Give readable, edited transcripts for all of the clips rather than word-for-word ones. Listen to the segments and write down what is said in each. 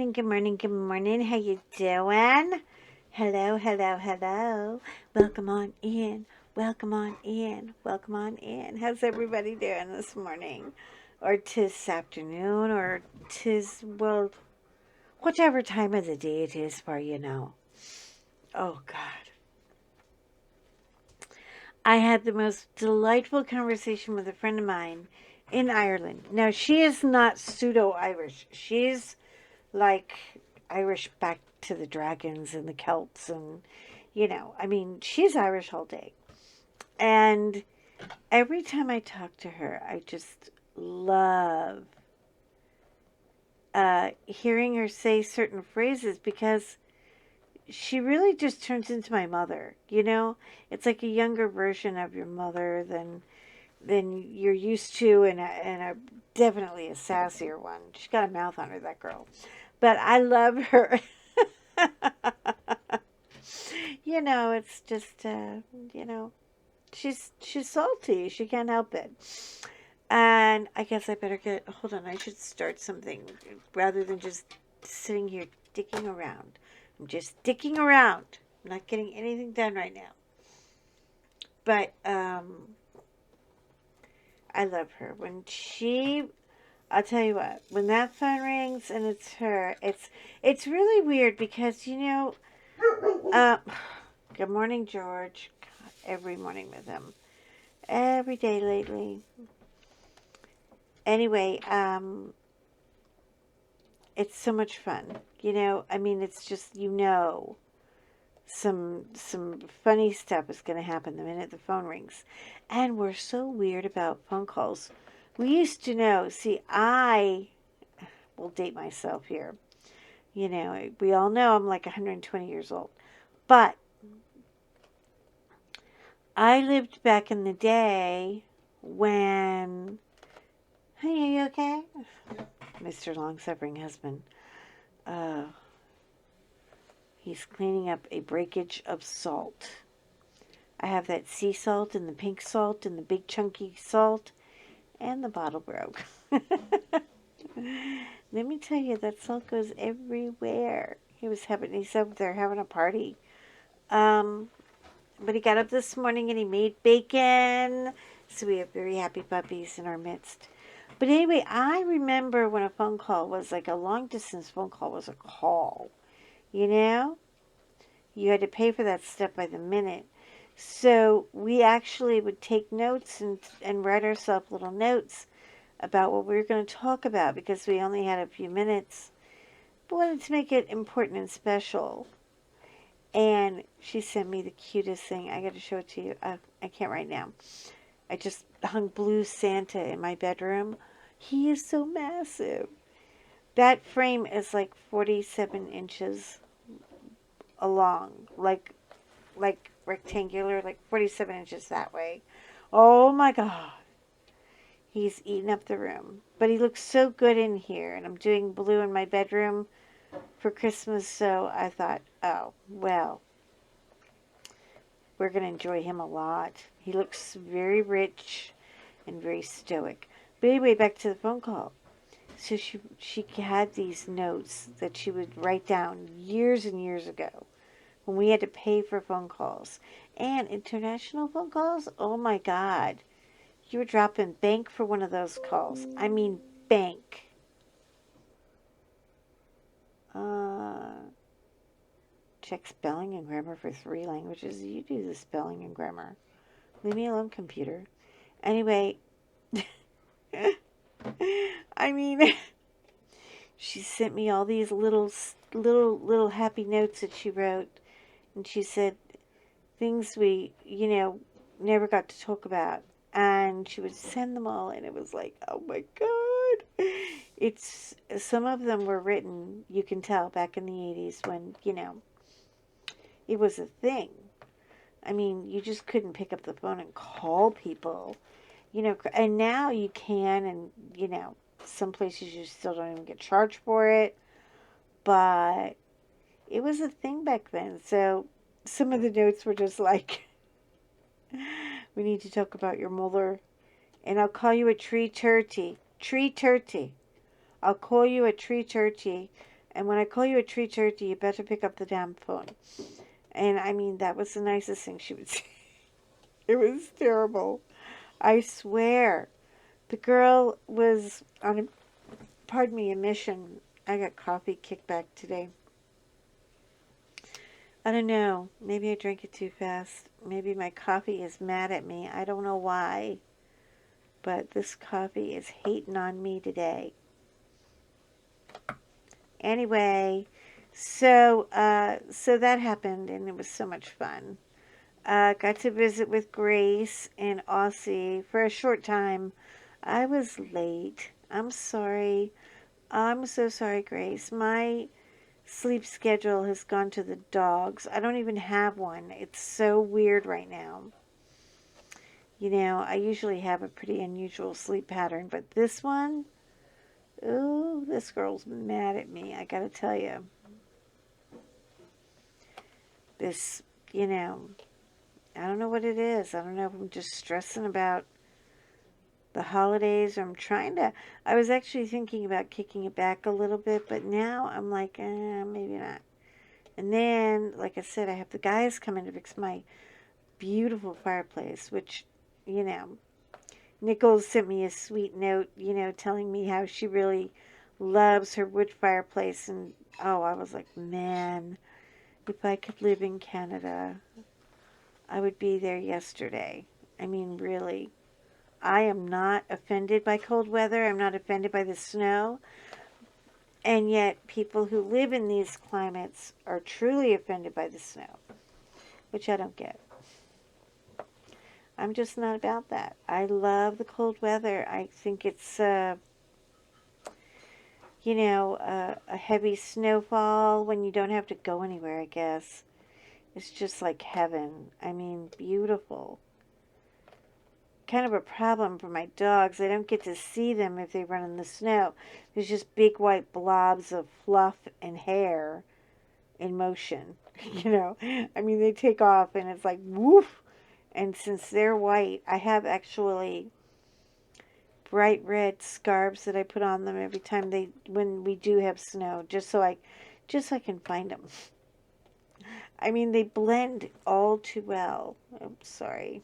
morning, good morning, good morning. How you doing? Hello, hello, hello. Welcome on in. Welcome on in. Welcome on in. How's everybody doing this morning? Or tis afternoon, or tis, well, whatever time of the day it is for you now. Oh, God. I had the most delightful conversation with a friend of mine in Ireland. Now, she is not pseudo-Irish. She's like Irish back to the dragons and the Celts and, I mean, she's Irish all day. And every time I talk to her, I just love hearing her say certain phrases because she really just turns into my mother. It's like a younger version of your mother than you're used to, and definitely a sassier one. She's got a mouth on her, that girl. But I love her. It's just she's salty. She can't help it. And I guess I better hold on. I should start something rather than just sitting here dicking around. I'm just dicking around. I'm not getting anything done right now. But I love her. I'll tell you what, when that phone rings and it's her, it's really weird because, good morning, George. God, every morning with him. Every day lately. Anyway, it's so much fun. I mean, it's just, some funny stuff is going to happen the minute the phone rings. And we're so weird about phone calls. We used to know. See, I will date myself here. We all know I'm like 120 years old. But I lived back in the day when... Hey, are you okay? Mr. Long-suffering husband. He's cleaning up a breakage of salt. I have that sea salt and the pink salt and the big chunky salt, and the bottle broke. Let me tell you, that salt goes everywhere. He's up there having a party. But he got up this morning and he made bacon. So we have very happy puppies in our midst. But anyway, I remember when a phone call was like a long distance phone call was a call. You had to pay for that stuff by the minute. So we actually would take notes and write ourselves little notes about what we were going to talk about because we only had a few minutes. But wanted to make it important and special. And she sent me the cutest thing. I got to show it to you. I can't right now. I just hung blue Santa in my bedroom. He is so massive. That frame is like 47 inches along, like rectangular, like 47 inches that way. Oh my God. He's eating up the room. But he looks so good in here, and I'm doing blue in my bedroom for Christmas, so I thought, oh, well, we're going to enjoy him a lot. He looks very rich and very stoic. But anyway, back to the phone call. So she had these notes that she would write down years and years ago when we had to pay for phone calls. And international phone calls, oh my God. You were dropping bank for one of those calls. I mean, bank. Check spelling and grammar for 3 languages. You do the spelling and grammar. Leave me alone, computer. Anyway, I mean, she sent me all these little happy notes that she wrote, and she said things we, never got to talk about, and she would send them all, and it was like, oh my God. Some of them were written, you can tell, back in the 80s when, it was a thing. I mean, you just couldn't pick up the phone and call people, and now you can, and, some places you still don't even get charged for it, but it was a thing back then. So some of the notes were just like, we need to talk about your mother, and I'll call you a tree turkey. Tree turkey. I'll call you a tree turkey, And when I call you a tree turkey, you better pick up the damn phone. And I mean, that was the nicest thing she would say. It was terrible. I swear. The girl was on a, pardon me, a mission. I got coffee kickback today. I don't know. Maybe I drank it too fast. Maybe my coffee is mad at me. I don't know why. But this coffee is hating on me today. Anyway, so that happened, and it was so much fun. Got to visit with Grace in Aussie for a short time. I was late. I'm sorry. I'm so sorry, Grace. My sleep schedule has gone to the dogs. I don't even have one. It's so weird right now. I usually have a pretty unusual sleep pattern, but this one, oh, this girl's mad at me. I gotta tell you. This, you know, I don't know what it is. I don't know if I'm just stressing about the holidays or I'm trying to. I was actually thinking about kicking it back a little bit, but now I'm like, maybe not. And then, like I said, I have the guys coming to fix my beautiful fireplace, which, you know, Nichols sent me a sweet note, telling me how she really loves her wood fireplace. And, oh, I was like, man, if I could live in Canada, I would be there yesterday. I mean, really. I am not offended by cold weather. I'm not offended by the snow. And yet, people who live in these climates are truly offended by the snow, which I don't get. I'm just not about that. I love the cold weather. I think it's, a heavy snowfall when you don't have to go anywhere, I guess. It's just like heaven. I mean, beautiful. Kind of a problem for my dogs. I don't get to see them if they run in the snow. There's just big white blobs of fluff and hair in motion. I mean, they take off and it's like woof. And since they're white, I have actually bright red scarves that I put on them every time when we do have snow, just so I can find them. I mean, they blend all too well. I'm sorry.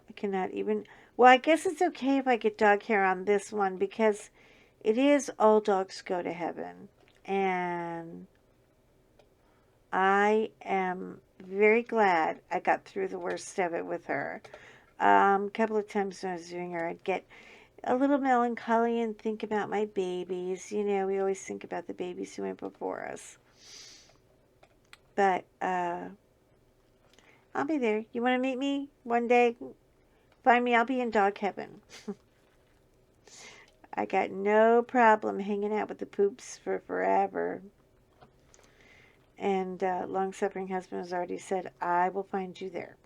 I cannot even. Well, I guess it's okay if I get dog hair on this one because it is all dogs go to heaven. And I am very glad I got through the worst of it with her. A couple of times when I was doing her, I'd get a little melancholy and think about my babies. We always think about the babies who went before us. But I'll be there. You want to meet me one day? Find me. I'll be in dog heaven. I got no problem hanging out with the poops for forever. And long-suffering husband has already said, I will find you there.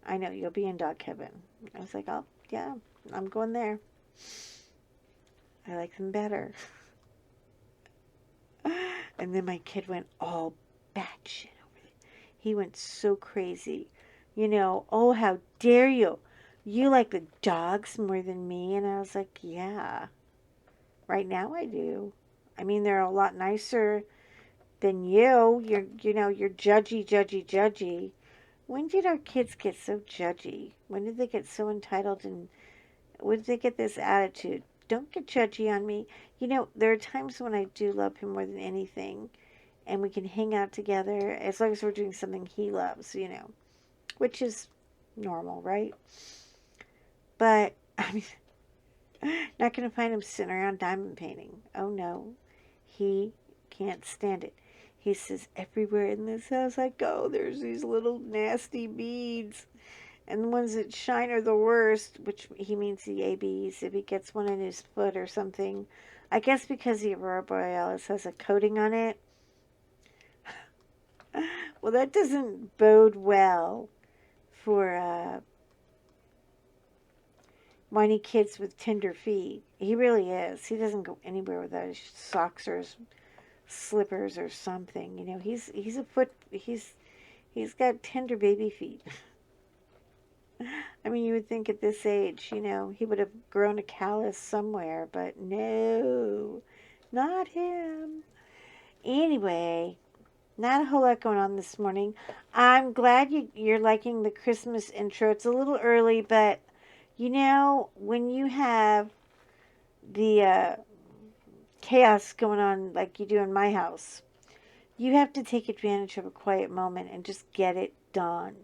I know you'll be in dog heaven. I was like, oh, yeah, I'm going there. I like them better. And then my kid went all batshit over it. He went so crazy. Oh, how dare you? You like the dogs more than me. And I was like, yeah, right now I do. I mean, they're a lot nicer than you. You're judgy, judgy, judgy. When did our kids get so judgy? When did they get so entitled and when did they get this attitude? Don't get judgy on me. There are times when I do love him more than anything, and we can hang out together as long as we're doing something he loves, which is normal, right? But, I mean, not going to find him sitting around diamond painting. Oh, no. He can't stand it. He says, everywhere in this house I go, there's these little nasty beads. And the ones that shine are the worst, which he means the ABs, if he gets one in his foot or something. I guess because the Aurora Borealis has a coating on it. Well, that doesn't bode well for whiny kids with tender feet. He really is. He doesn't go anywhere without his socks or his slippers or something. He's got tender baby feet. I mean, you would think at this age, he would have grown a callus somewhere, but no, not him. Anyway, not a whole lot going on this morning. I'm glad you're liking the Christmas intro. It's a little early, but when you have the chaos going on like you do in my house, you have to take advantage of a quiet moment and just get it done.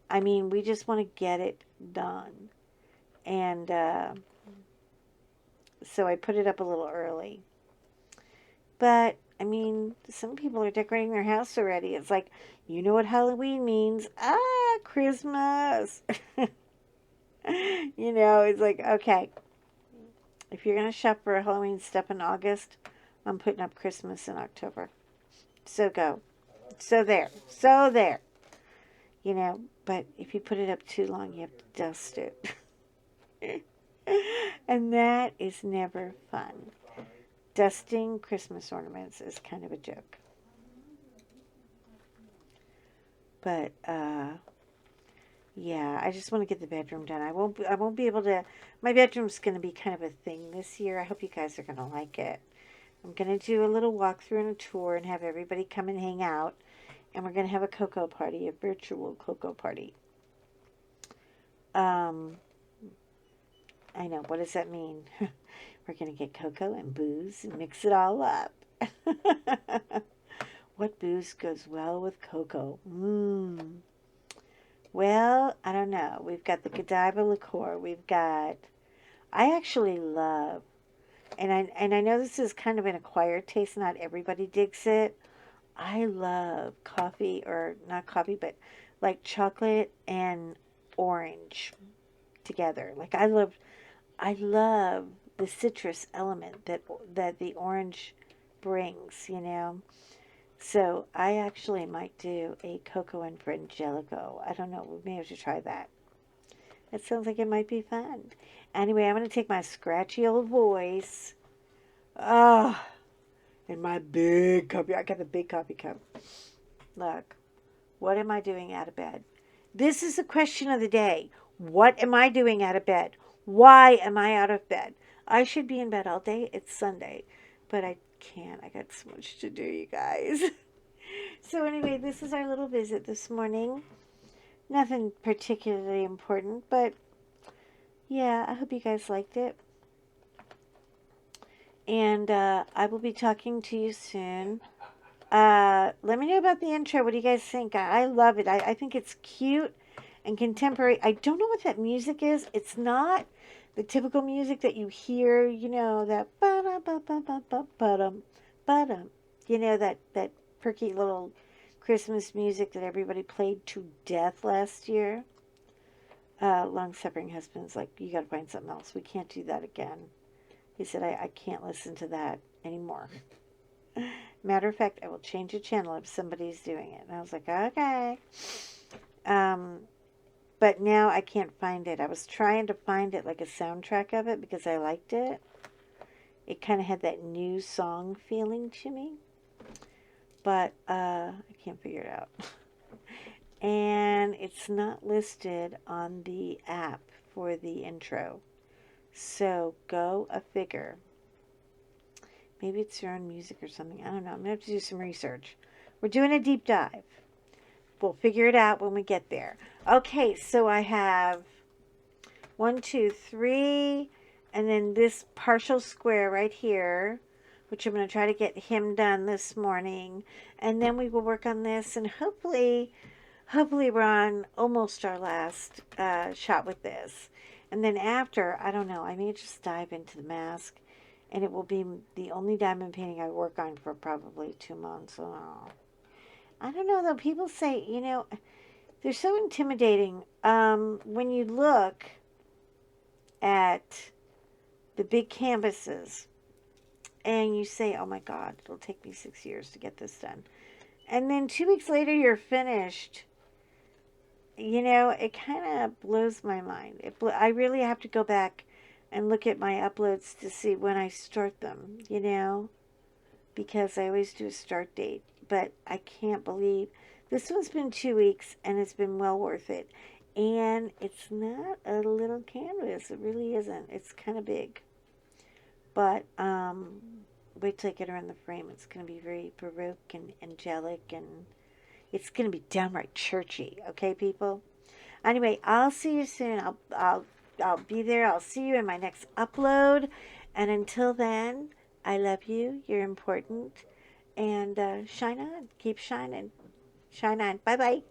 I mean, we just want to get it done. And so I put it up a little early. But, I mean, some people are decorating their house already. It's like, you know what Halloween means? Ah, Christmas. It's like, okay, if you're going to shop for Halloween stuff in August, I'm putting up Christmas in October. So go. So there. So there. But if you put it up too long, you have to dust it. And that is never fun. Dusting Christmas ornaments is kind of a joke. But yeah, I just want to get the bedroom done. I won't be able to. My bedroom's going to be kind of a thing this year. I hope you guys are going to like it. I'm going to do a little walkthrough and a tour and have everybody come and hang out. And we're going to have a cocoa party, a virtual cocoa party. I know. What does that mean? We're going to get cocoa and booze and mix it all up. What booze goes well with cocoa? Well, I don't know. We've got the Godiva liqueur. I actually love, and I know this is kind of an acquired taste. Not everybody digs it. I love coffee, or not coffee, but like chocolate and orange together. Like I love the citrus element that the orange brings. So I actually might do a cocoa and frangelico. I don't know. We may have to try that. That sounds like it might be fun. Anyway, I'm going to take my scratchy old voice. Oh, and my big coffee. I got the big coffee cup. Look, what am I doing out of bed? This is the question of the day. What am I doing out of bed? Why am I out of bed? I should be in bed all day. It's Sunday. But I can't. I got so much to do, you guys. So anyway, this is our little visit this morning. Nothing particularly important, but yeah, I hope you guys liked it. And I will be talking to you soon. Let me know about the intro. What do you guys think? I love it. I think it's cute and contemporary. I don't know what that music is. It's not the typical music that you hear, that ba-da-ba-ba-ba-ba-dum, ba-dum. That perky little Christmas music that everybody played to death last year. Long-suffering husband's like, you got to find something else. We can't do that again. He said, I can't listen to that anymore. Matter of fact, I will change the channel if somebody's doing it. And I was like, okay. But now I can't find it. I was trying to find it, like a soundtrack of it, because I liked it. It kind of had that new song feeling to me. But I can't figure it out. And it's not listed on the app for the intro. So go a figure. Maybe it's your own music or something. I don't know. I'm going to have to do some research. We're doing a deep dive. We'll figure it out when we get there. Okay, so I have 1, 2, 3, and then this partial square right here, which I'm going to try to get him done this morning. And then we will work on this, and hopefully we're on almost our last shot with this. And then after, I don't know, I may just dive into the mask. And it will be the only diamond painting I work on for probably 2 months. Oh. I don't know, though. People say, they're so intimidating. When you look at the big canvases and you say, oh my God, it'll take me 6 years to get this done. And then 2 weeks later, you're finished. It kind of blows my mind. I really have to go back and look at my uploads to see when I start them, because I always do a start date. But I can't believe this one's been 2 weeks and it's been well worth it. And it's not a little canvas. It really isn't. It's kind of big. But wait till I get her in the frame. It's going to be very Baroque and angelic, and it's going to be downright churchy. Okay, people? Anyway, I'll see you soon. I'll be there. I'll see you in my next upload. And until then, I love you. You're important. And shine on. Keep shining. Shine on. Bye bye.